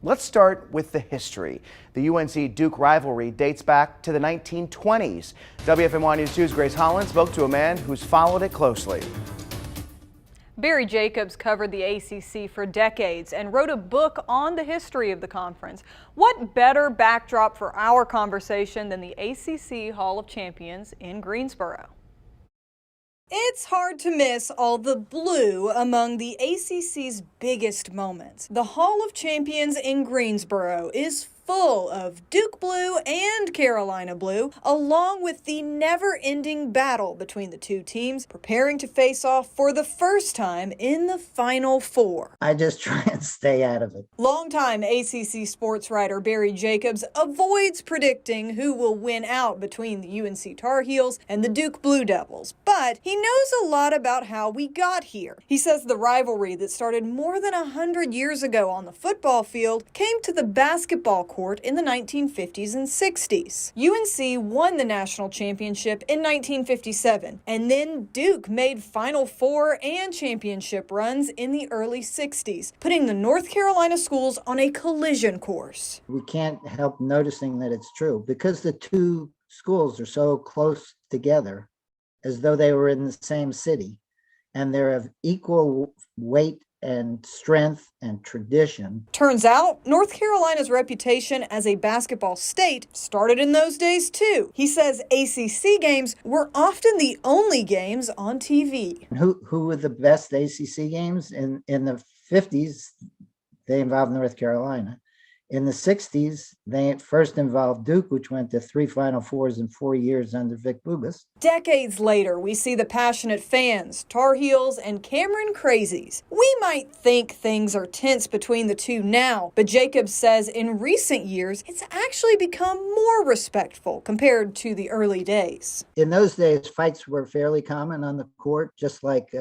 Let's start with the history. The UNC-Duke rivalry dates back to the 1920s. WFMY News 2's Grace Holland spoke to a man who's followed it closely. Barry Jacobs covered the ACC for decades and wrote a book on the history of the conference. What better backdrop for our conversation than the ACC Hall of Champions in Greensboro? It's hard to miss all the blue among the ACC's biggest moments. The Hall of Champions in Greensboro is full of Duke blue and Carolina blue, along with the never-ending battle between the two teams preparing to face off for the first time in the Final Four. I just try and stay out of it. Longtime ACC sports writer Barry Jacobs avoids predicting who will win out between the UNC Tar Heels and the Duke Blue Devils, but he knows a lot about how we got here. He says the rivalry that started more than 100 years ago on the football field came to the basketball court in the 1950s and 60s. UNC won the national championship in 1957, and then Duke made Final Four and championship runs in the early 60s, putting the North Carolina schools on a collision course. We can't help noticing that it's true because the two schools are so close together, as though they were in the same city, and they're of equal weight and strength and tradition. Turns out, North Carolina's reputation as a basketball state started in those days too. He says ACC games were often the only games on TV. Who were the best ACC games? In the 50s, they involved North Carolina. In the 60s, they first involved Duke, which went to 3 Final Fours in 4 years under Vic Bubas. Decades later, we see the passionate fans, Tar Heels, and Cameron Crazies. We might think things are tense between the two now, but Jacobs says in recent years, it's actually become more respectful compared to the early days. In those days, fights were fairly common on the court, just like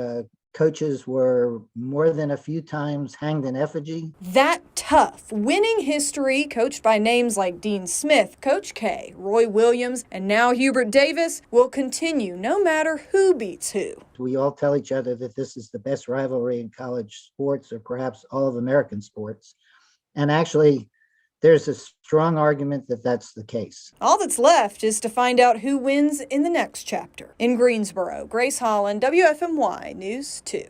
coaches were more than a few times hanged in effigy. That tough, winning history, coached by names like Dean Smith, Coach K, Roy Williams, and now Hubert Davis, will continue no matter who beats who. We all tell each other that this is the best rivalry in college sports, or perhaps all of American sports. And actually, there's a strong argument that that's the case. All that's left is to find out who wins in the next chapter. In Greensboro, Grace Holland, WFMY News 2.